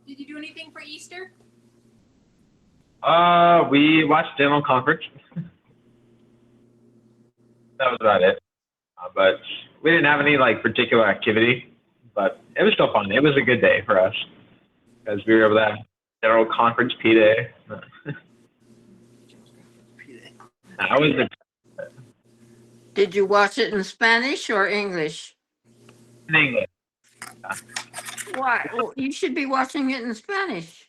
Did you do anything for Easter? We watched General Conference. That was about it. But we didn't have any like particular activity. But it was still fun. It was a good day for us because we were able to have General Conference P Day. I was Did you watch it in Spanish or English? in English. Why? Well, you should be watching it in Spanish.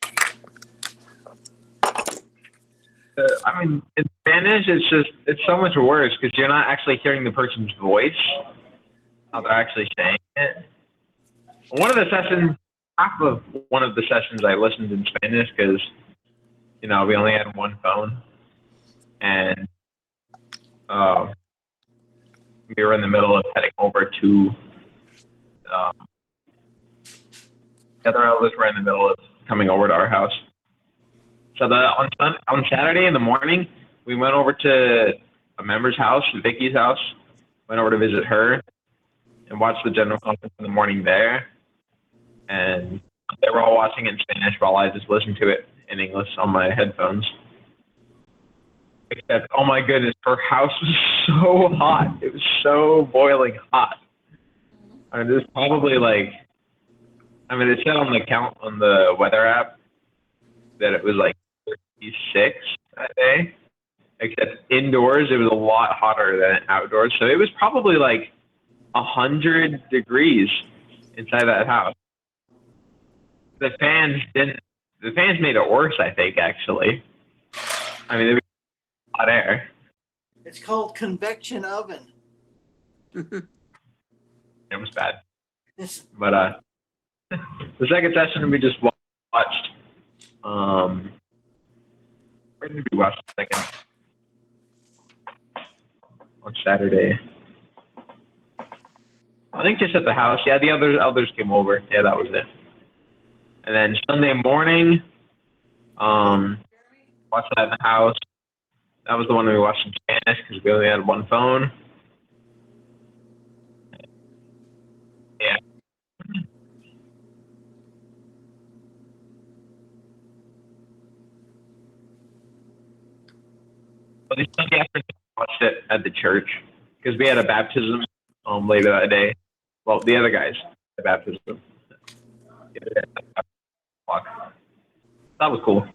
I mean, in Spanish, it's so much worse because you're not actually hearing the person's voice, how they're actually saying it. One of the sessions, half of one of the sessions, I listened in Spanish because we only had one phone, and we were in the middle of heading over to the other relatives were in the middle of coming over to our house. So on Saturday in the morning, we went over to a member's house, Vicky's house. Went over to visit her and watched the general conference in the morning there. And they were all watching it in Spanish while I just listened to it in English on my headphones. Except, oh my goodness, her house was so hot. It was so boiling hot. I mean, it was probably like, it said on the weather app that it was like 36 that day. Except indoors, it was a lot hotter than outdoors. So it was probably like 100 degrees inside that house. The fans made it worse, I think, actually. I mean, it was hot air. It's called convection oven. It was bad. This But the second session we just watched. Where did we watch the second? On Saturday. I think just at the house. Yeah, the others came over. Yeah, that was it. And then Sunday morning, watched that in the house. That was the one we watched in Spanish because we only had one phone. Yeah. But the Sunday afternoon, I watched it at the church because we had a baptism later that day. Well, the other guys had a baptism. That was cool.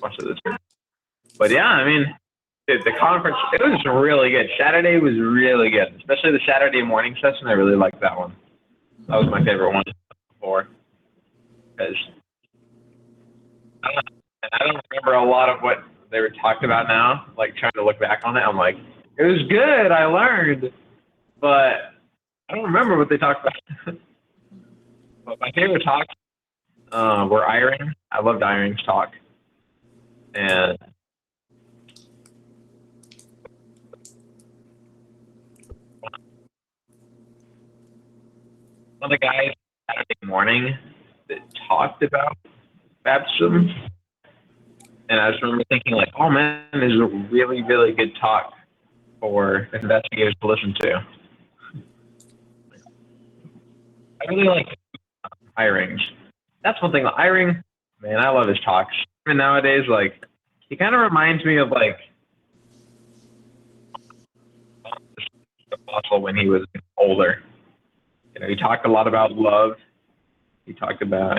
Watched it at the church. But yeah, I mean, the conference, it was really good. Saturday was really good, especially the Saturday morning session. I really liked that one. That was my favorite one before. Because I don't remember a lot of what they were talking about now. Like trying to look back on it, I'm like, it was good. I learned, but I don't remember what they talked about. But my favorite talks were Iring. I loved Iring's talk, and one of the guys Saturday morning that talked about baptism. And I just remember thinking, like, oh man, this is a really, really good talk for investigators to listen to. I really like Iring. That's one thing. Iring, man, I love his talks. And nowadays, like, he kind of reminds me of, like, the apostle when he was older. He talked a lot about love. He talked about,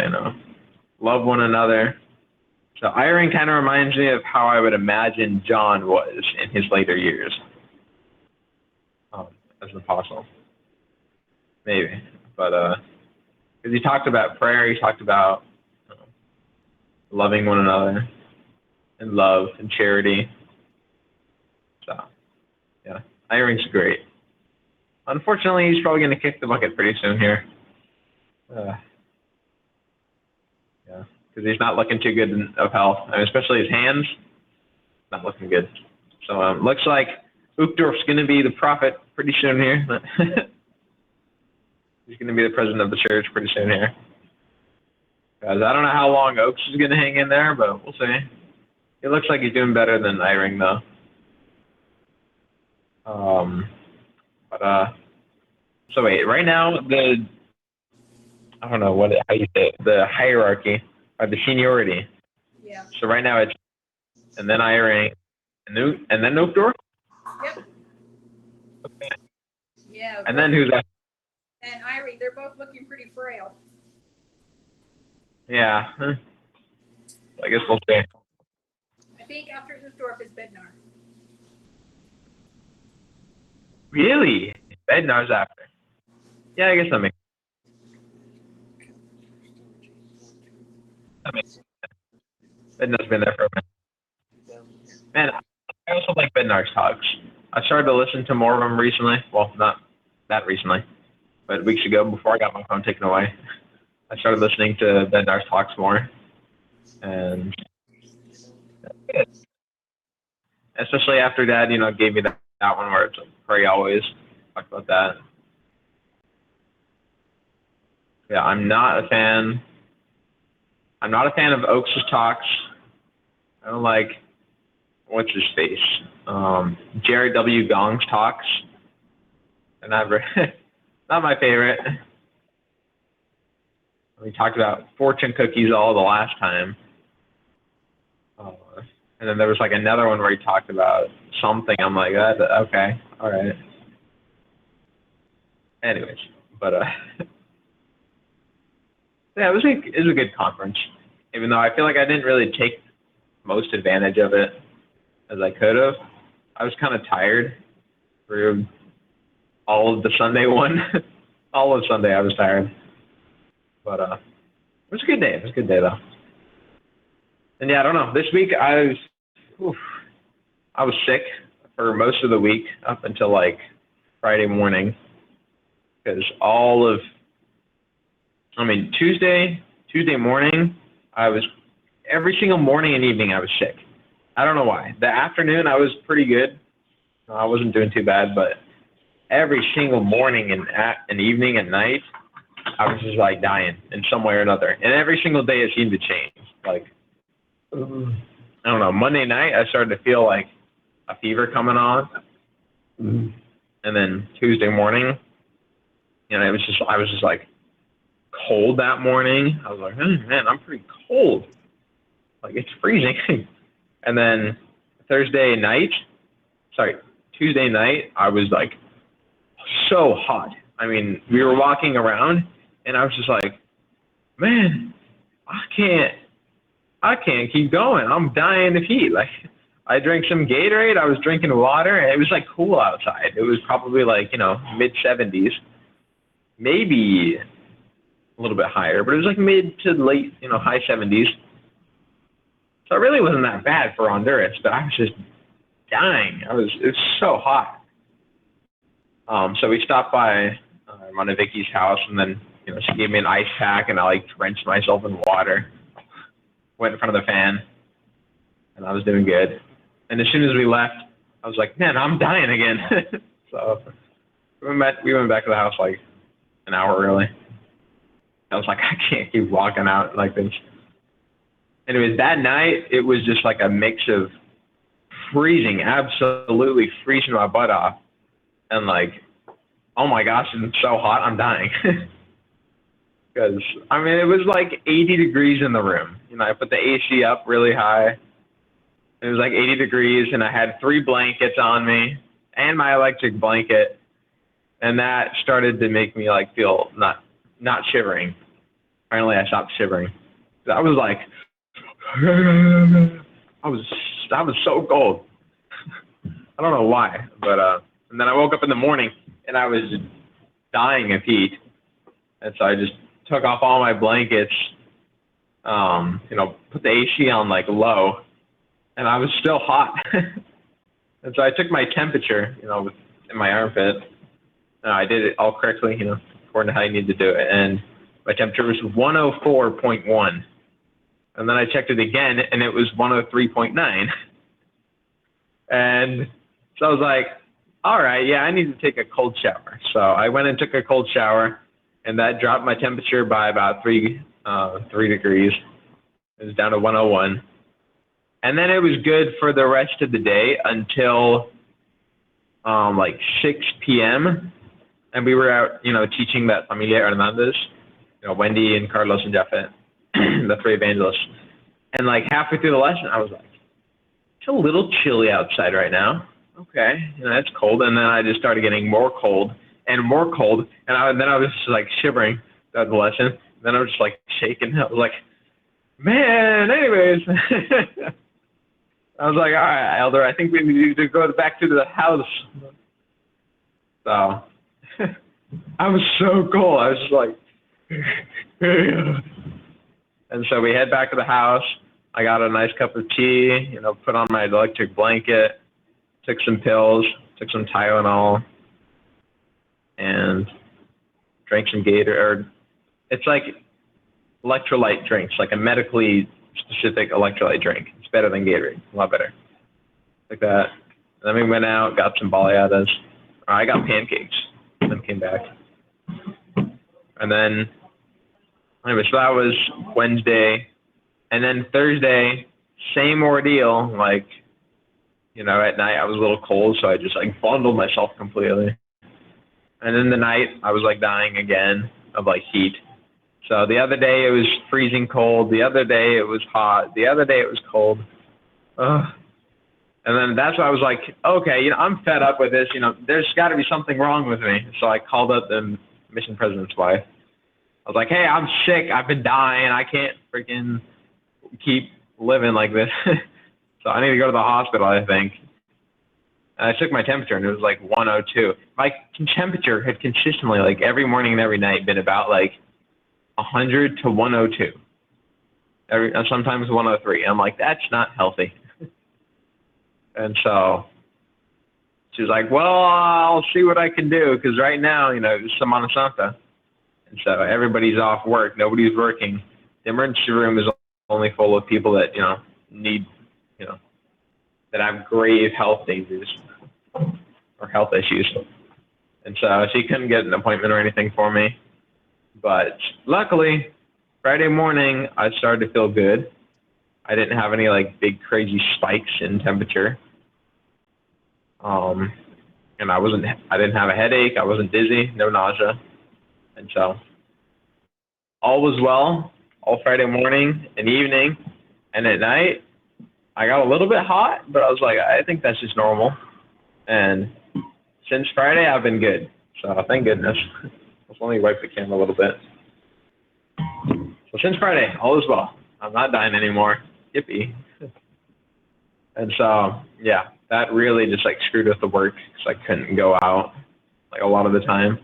love one another. So Iring kind of reminds me of how I would imagine John was in his later years as an apostle. Maybe. But because he talked about prayer, he talked about loving one another and love and charity. So, yeah, Iring's great. Unfortunately, he's probably going to kick the bucket pretty soon here. Yeah, because he's not looking too good of health, especially his hands. Not looking good. So looks like Uchtdorf's going to be the prophet pretty soon here. He's going to be the president of the church pretty soon here. Guys, I don't know how long Oaks is going to hang in there, but we'll see. It looks like he's doing better than Iring, though. So wait, right now I don't know how you say it, the hierarchy or the seniority. Yeah. So right now it's, and then Eyring, and then Oakdorf, Yep. Yeah. and then who's that? And Irie, they're both looking pretty frail. Yeah. I guess we'll see. I think after Uchtdorf is Bednar. Really? Bednar's after. Yeah, I guess that makes sense. Bednar's been there for a minute. Man, I also like Bednar's talks. I started to listen to more of them recently. Well, not that recently, but weeks ago before I got my phone taken away. I started listening to Bednar's talks more. And good. Especially after Dad, gave me that one where it's like, pray always. Talk about that. Yeah, I'm not a fan of Oaks' talks. I don't like, what's his face? Jared W. Gong's talks. They're not not my favorite. We talked about fortune cookies all the last time. And then there was like another one where he talked about something. I'm like, okay, all right. Anyways, but yeah, it was a good conference. Even though I feel like I didn't really take most advantage of it as I could have. I was kind of tired for all of the Sunday one. All of Sunday I was tired. But it was a good day. It was a good day though. And yeah, I don't know. This week I was sick for most of the week up until like Friday morning. Because Tuesday morning, every single morning and evening I was sick. I don't know why. The afternoon I was pretty good. I wasn't doing too bad, but every single morning and evening and night, I was just like dying in some way or another. And every single day it seemed to change. Like, I don't know, Monday night I started to feel like a fever coming on. And then Tuesday morning, I was just like cold that morning. I was like, man, I'm pretty cold. Like it's freezing. And then Tuesday night, I was like so hot. I mean, we were walking around and I was just like, man, I can't keep going. I'm dying of heat. Like I drank some Gatorade. I was drinking water. And it was like cool outside. It was probably like, mid 70s, maybe a little bit higher, but it was like mid to late, high 70s. So it really wasn't that bad for Honduras, but I was just dying. It was so hot. So we stopped by Mona Vicky's house, and then she gave me an ice pack, and I like drenched myself in water. Went in front of the fan, and I was doing good. And as soon as we left, I was like, man, I'm dying again. So we went back to the house like an hour early. I was like, I can't keep walking out like this. Anyways, that night, it was just like a mix of freezing, absolutely freezing my butt off, and like, oh my gosh, it's so hot, I'm dying. Because, it was like 80 degrees in the room. I put the AC up really high. It was like 80 degrees, and I had 3 blankets on me and my electric blanket, and that started to make me like feel not shivering. Finally, I stopped shivering. I was like, I was so cold. I don't know why, but and then I woke up in the morning and I was dying of heat, and so I just took off all my blankets, put the AC on like low, and I was still hot. And so I took my temperature, in my armpit, and I did it all correctly, according to how you need to do it, and my temperature was 104.1. And then I checked it again, and it was 103.9. And so I was like, all right, yeah, I need to take a cold shower. So I went and took a cold shower, and that dropped my temperature by about 3 degrees. It was down to 101. And then it was good for the rest of the day until like 6 p.m. And we were out, teaching that Familia Hernandez. Wendy and Carlos and Jeffet, the three evangelists. And like halfway through the lesson, I was like, it's a little chilly outside right now. Okay, it's cold. And then I just started getting more cold and more cold. And then I was just like shivering throughout the lesson. And then I was just like shaking. I was like, man, anyways. I was like, all right, Elder, I think we need to go back to the house. So I was so cold. I was just like, and so we head back to the house. I got a nice cup of tea, put on my electric blanket, took some pills, took some Tylenol, and drank some Gator. It's like electrolyte drinks, like a medically specific electrolyte drink. It's better than Gatorade, a lot better. Like that. And then we went out, got some baleadas. I got pancakes, and then came back. And then, anyway, so that was Wednesday. And then Thursday, same ordeal. Like, at night I was a little cold, so I just like bundled myself completely. And then the night I was like dying again of like heat. So the other day it was freezing cold. The other day it was hot. The other day it was cold. And then that's why I was like, okay, I'm fed up with this. There's got to be something wrong with me. So I called up the mission president's wife. I was like, hey, I'm sick. I've been dying. I can't freaking keep living like this. So I need to go to the hospital, I think. And I took my temperature, and it was like 102. My temperature had consistently, like every morning and every night, been about like 100 to 102. And sometimes 103. I'm like, that's not healthy. And so she was like, well, I'll see what I can do, because right now, it's Semana Santa. And so everybody's off work. Nobody's working. The emergency room is only full of people that, need, that have grave health dangers or health issues. And so she couldn't get an appointment or anything for me. But luckily, Friday morning, I started to feel good. I didn't have any like big crazy spikes in temperature. And I didn't have a headache. I wasn't dizzy, no nausea. And so all was well all Friday morning and evening. And at night, I got a little bit hot, but I was like, I think that's just normal. And since Friday, I've been good. So thank goodness. Let me wipe the camera a little bit. So since Friday, all is well. I'm not dying anymore. Yippee. And so, yeah, that really just like screwed with the work because I couldn't go out like a lot of the time.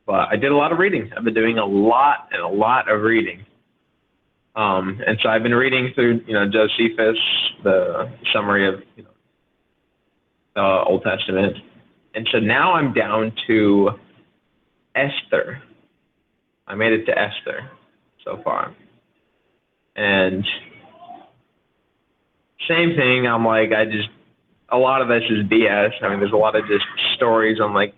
But I did a lot of reading. I've been doing a lot of reading. And so I've been reading through, Josephus, the summary of, the Old Testament. And so now I'm down to Esther. I made it to Esther so far. And same thing, I'm like, a lot of this is BS. I mean, there's a lot of just stories. I'm like,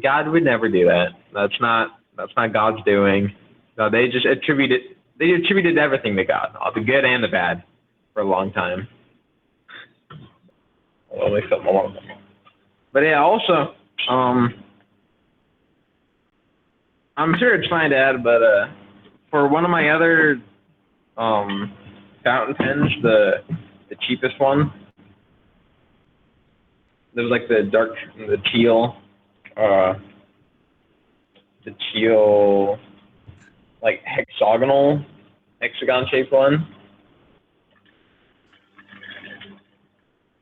God would never do that. That's not God's doing. No, they just attributed everything to God, all the good and the bad, for a long time. Let me film a little bit. But yeah, also, I'm sure it's fine to add, but for one of my other fountain pens, the cheapest one, there was like the teal, like hexagon shaped one.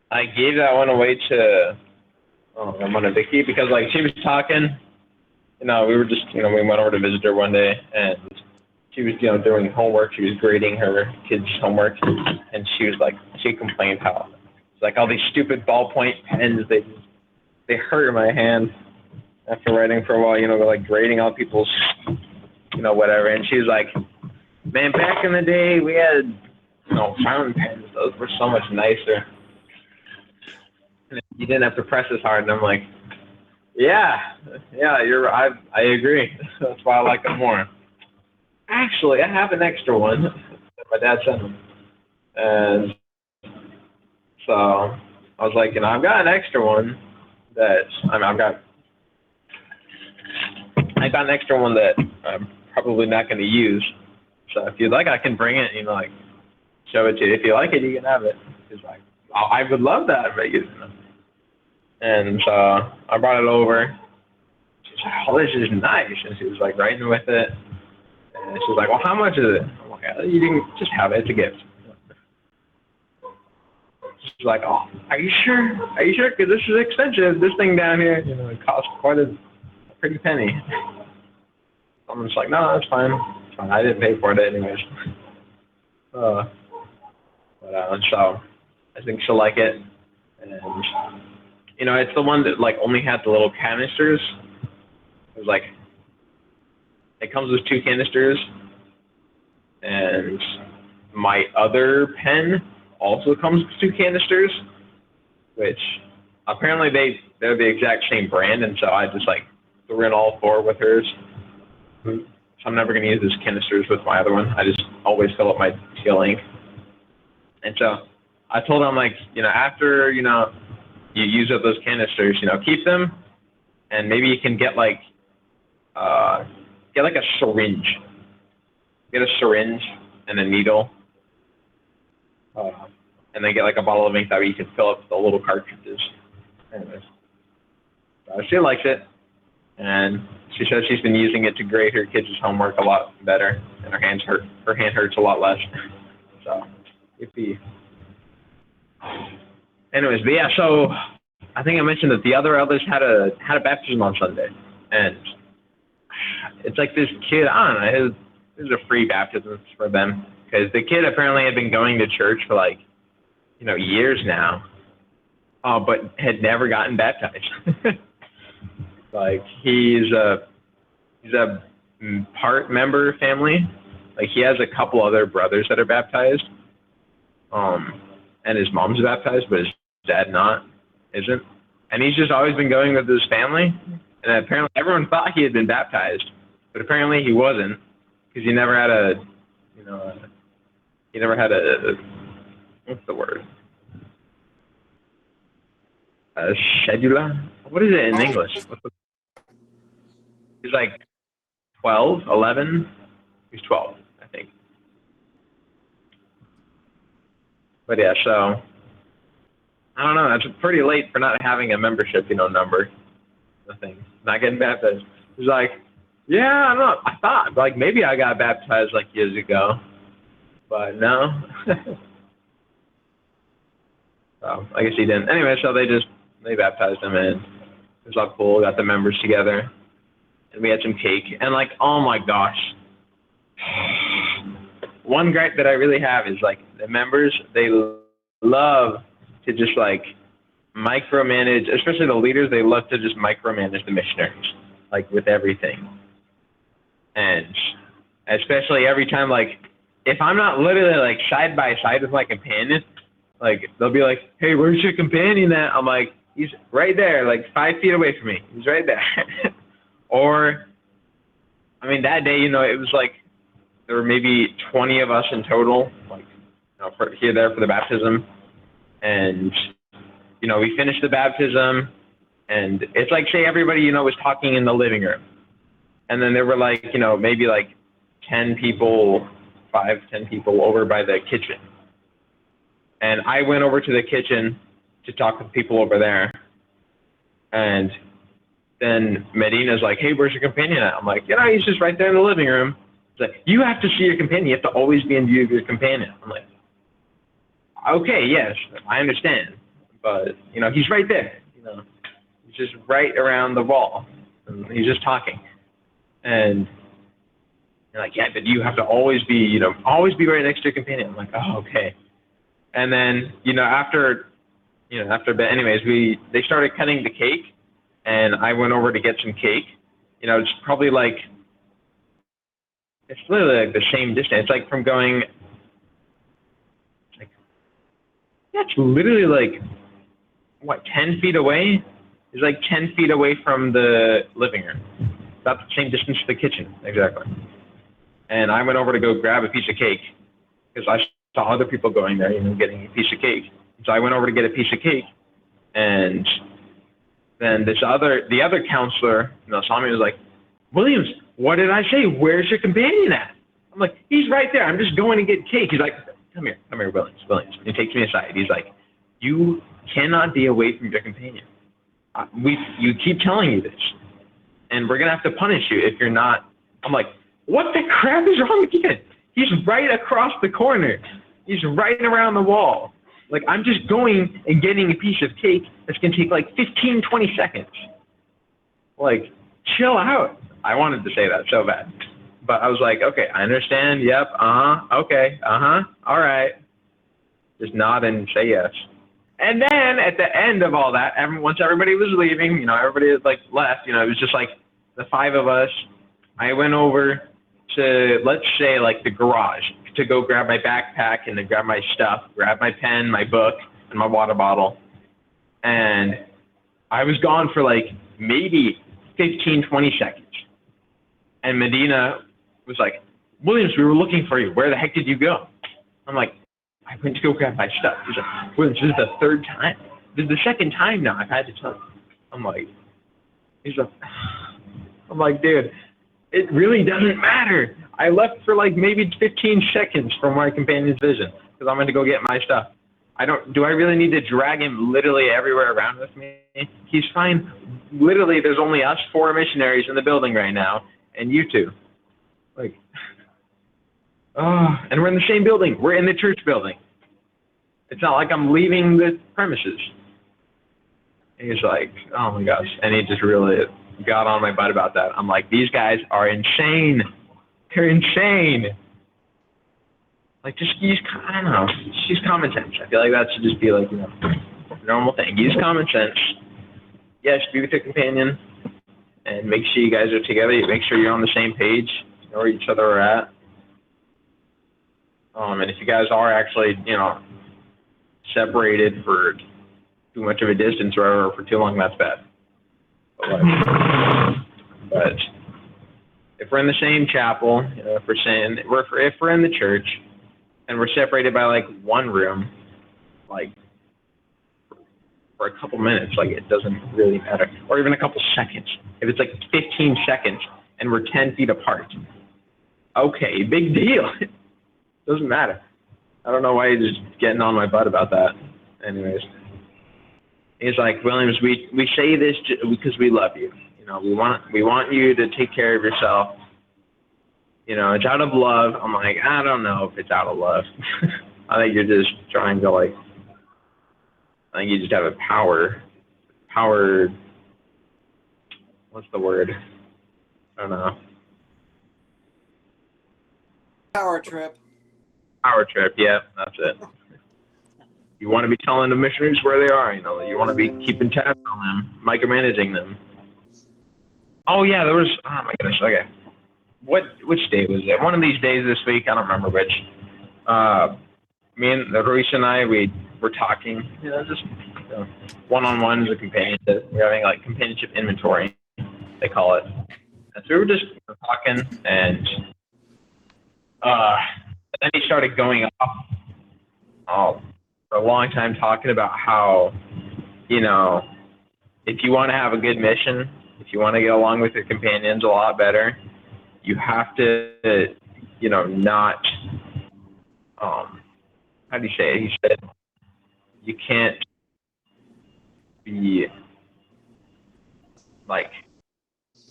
I gave that one away to Vicky because like she was talking, we were just, we went over to visit her one day and she was, doing homework. She was grading her kids' homework and she complained how it's like all these stupid ballpoint pens, they hurt my hand after writing for a while, they're like grading all people's, whatever. And she was like, man, back in the day we had, fountain pens. Those were so much nicer. You didn't have to press as hard. And I'm like, yeah, I agree. That's why I like them more. Actually, I have an extra one that my dad sent me. And so I was like, I've got an extra one that, I I got an extra one that I'm probably not going to use. So if you'd like, I can bring it, like, show it to you. If you like it, you can have it. She's like, oh, I would love that, but And so I brought it over. She's like, oh, this is nice. And she was like writing with it. And she's like, well, how much is it? I'm like, you can just have it. It's a gift. She's like, oh, are you sure? Are you sure? Because this is expensive. This thing down here, it costs quite a pretty penny. I'm just like, no, that's fine. It's fine. I didn't pay for it anyways. So I think she'll like it. And, it's the one that, like, only had the little canisters. It was like, it comes with 2 canisters. And my other pen also comes with 2 canisters, which apparently they're the exact same brand, and so I just, like, threw in all 4 with hers. So I'm never going to use those canisters with my other one. I just always fill up my teal ink. And so I told him, like, after, you use up those canisters, keep them, and maybe you can get like a syringe. Get a syringe and a needle, and then get like a bottle of ink that way you can fill up the little cartridges. Anyways, she likes it, and she says she's been using it to grade her kids' homework a lot better, and her hand hurts a lot less. So, yippee. Anyways, but yeah, so I think I mentioned that the other elders had a baptism on Sunday, and it's like this kid, I don't know, it was a free baptism for them, because the kid apparently had been going to church for like, years now, but had never gotten baptized. Like he's a part member family. Like he has a couple other brothers that are baptized, and his mom's baptized, but his dad isn't. And he's just always been going with his family. And apparently everyone thought he had been baptized, but apparently he wasn't, because he never had what's the word? A schedula? What is it in English? He's like 12, 11. He's 12, I think. But yeah, so I don't know. That's pretty late for not having a membership, number. Nothing. Not getting baptized. He's like, yeah, I don't know. I thought like maybe I got baptized like years ago, but no. So I guess he didn't. Anyway, so they baptized him, and it was all cool. Got the members together, and we had some cake. And like, oh my gosh, one gripe that I really have is like the members, they love to just like micromanage, especially the leaders. They love to just micromanage the missionaries, like with everything. And especially every time, like if I'm not literally like side by side with my companion, like they'll be like, hey, where's your companion at? I'm like, he's right there, like 5 feet away from me. He's right there. Or, I mean, that day, it was like there were maybe 20 of us in total, like there for the baptism. And, we finished the baptism, and it's like, say everybody, was talking in the living room. And then there were like, maybe like 10 people over by the kitchen. And I went over to the kitchen to talk with people over there. And then Medina's like, hey, where's your companion at? I'm like, he's just right there in the living room. He's like, you have to see your companion. You have to always be in view of your companion. I'm like, okay, yes, I understand. But, he's right there. He's just right around the wall. And he's just talking. And they're like, yeah, but you have to always be, right next to your companion. I'm like, oh, okay. And then, after a bit, anyways, they started cutting the cake, and I went over to get some cake. It's probably like, it's literally like the same distance. It's like from going, it's literally like, 10 feet away? It's like 10 feet away from the living room. About the same distance to the kitchen, exactly. And I went over to go grab a piece of cake, because I saw other people going there, getting a piece of cake. So I went over to get a piece of cake, and then the other counselor, saw me and was like, Williams, what did I say? Where's your companion at? I'm like, he's right there. I'm just going to get cake. He's like, come here, Williams. And he takes me aside. He's like, you cannot be away from your companion. You keep telling me this, and we're gonna have to punish you if you're not. I'm like, what the crap is wrong with you? He's right across the corner. He's right around the wall. Like, I'm just going and getting a piece of cake that's gonna take like 15, 20 seconds. Like, chill out. I wanted to say that so bad, but I was like, okay, I understand. Yep. Okay. All right. Just nod and say yes. And then at the end of all that, once everybody was leaving, everybody had like left, it was just like the five of us. I went over to, let's say, like the garage to go grab my backpack and to grab my stuff, grab my pen, my book, and my water bottle. And I was gone for like maybe 15, 20 seconds. And Medina was like, Williams, we were looking for you. Where the heck did you go? I'm like, I went to go grab my stuff. He's like, Williams, this is the third time. This is the second time now I've had to tell you. I'm like, dude, it really doesn't matter. I left for like maybe 15 seconds from my companion's vision because I'm going to go get my stuff. Do I really need to drag him literally everywhere around with me? He's fine. Literally, there's only us 4 missionaries in the building right now, and you 2. Like, and we're in the same building. We're in the church building. It's not like I'm leaving the premises. And he's like, oh my gosh. And he just really got on my butt about that. I'm like, these guys are insane. They're insane. Like, just use, I don't know, just use common sense. I feel like that should just be like, a normal thing. Use common sense. Yes, be with your companion. And make sure you guys are together. Make sure you're on the same page. You know where each other are at. And if you guys are actually, separated for too much of a distance or for too long, that's bad. But if we're in the same chapel, if we're in the church and we're separated by like one room, like for a couple minutes, like it doesn't really matter, or even a couple seconds. If it's like 15 seconds and we're 10 feet apart, okay, big deal. Doesn't matter. I don't know why he's just getting on my butt about that. Anyways, he's like, Williams, we say this because we love you. We want you to take care of yourself. It's out of love. I'm like, I don't know if it's out of love. I think you're just trying to I think you just have a power. What's the word? I don't know. Power trip. Power trip, yeah, that's it. You want to be telling the missionaries where they are, you want to be keeping tabs on them, micromanaging them. Oh yeah, oh my goodness, okay. Which day was it? One of these days this week, I don't remember which. Me and Ruiz and I, we were talking, just one-on-one as a companionship. We're having like companionship inventory, they call it. And so we were just talking, and then he started going off for a long time talking about how, if you want to have a good mission, if you want to get along with your companions a lot better, you have to, not, how do you say it? He said, you can't be like,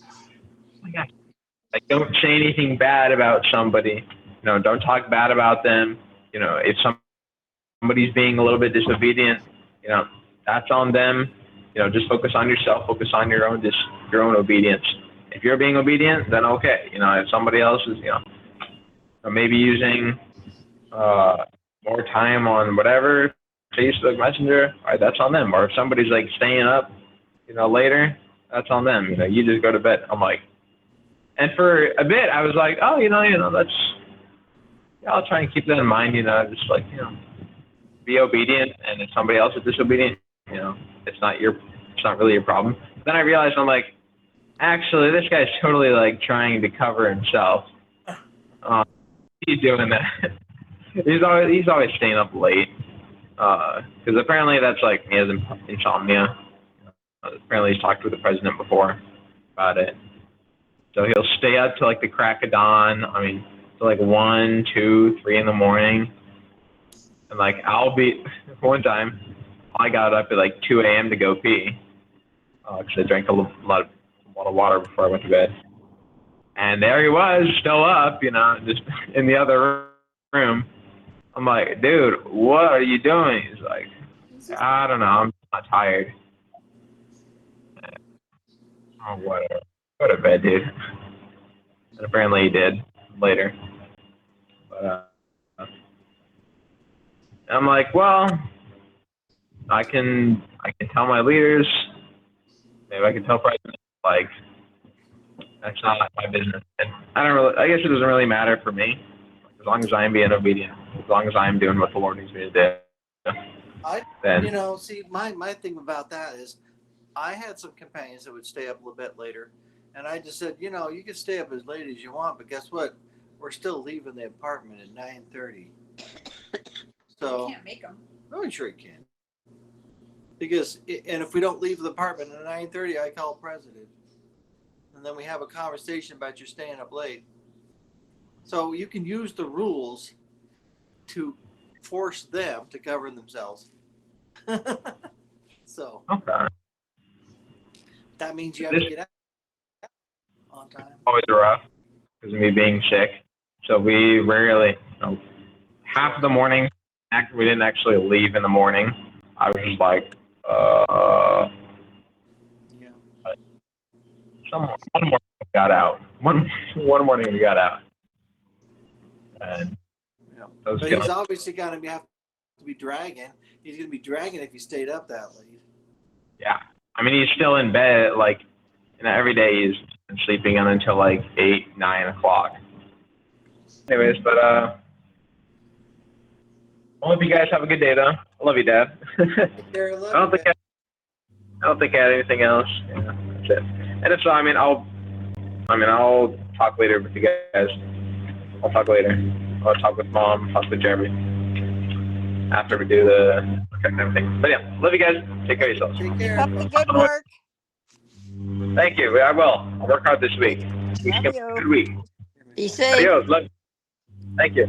oh my gosh, don't say anything bad about somebody. Don't talk bad about them. If somebody's being a little bit disobedient, that's on them. Just focus on yourself. Focus on your own obedience. If you're being obedient, then okay. If somebody else is, maybe using more time on whatever, Facebook Messenger, all right, that's on them. Or if somebody's like staying up, later, that's on them. You just go to bed. I'm like, and for a bit, I was like, oh, that's. I'll try and keep that in mind, just like, be obedient, and if somebody else is disobedient, it's not really your problem. Then I realized, I'm like, actually, this guy's totally like trying to cover himself. He's doing that. he's always staying up late, because apparently that's like, he has insomnia. Apparently he's talked with the president before about it. So he'll stay up till like the crack of dawn. I mean, till like 1, 2, 3 in the morning. And like I'll be one time, I got up at like 2 a.m. to go pee, because I drank a lot of water before I went to bed. And there he was, still up, just in the other room. I'm like, dude, what are you doing? He's like, I don't know, I'm not tired. Oh, whatever. Go to bed, dude. And apparently he did later. But I'm like, well, I can tell my leaders. Maybe I can tell president, like, that's not my business. And I guess it doesn't really matter for me, as long as I'm being obedient, as long as I'm doing what the Lord needs me to do. Then See, my thing about that is I had some companions that would stay up a little bit later. And I just said, you can stay up as late as you want, but guess what? We're still leaving the apartment at 9:30. So, You can't make them. no, I'm sure you can. Because, and if we don't leave the apartment at 9:30, I call president. And then we have a conversation about you staying up late. So you can use the rules to force them to govern themselves. So okay, that means you have to get out on time. always rough because of me being sick. So we rarely, half of the morning, we didn't actually leave in the morning. I was just like, Yeah. one morning we got out. One morning we got out. And Yeah. that was But good. he's obviously going to have to be dragging. He's going to be dragging if he stayed up that late. Yeah. I mean, he's still in bed, like, every day he's been sleeping in until like 8, 9 o'clock. Anyways, but I hope you guys have a good day, though. I love you, Dad. There, I don't think I had anything else. Yeah, that's it. And it's, I'll talk later with you guys. I'll talk later. I'll talk with Mom, talk with Jeremy after we do the everything. But yeah, love you guys. Take care of yourselves. Take Keep care. up the good work. Thank you. I will. I'll work hard this week. Love Good you. week. Be safe. Adios. Love you. Thank you.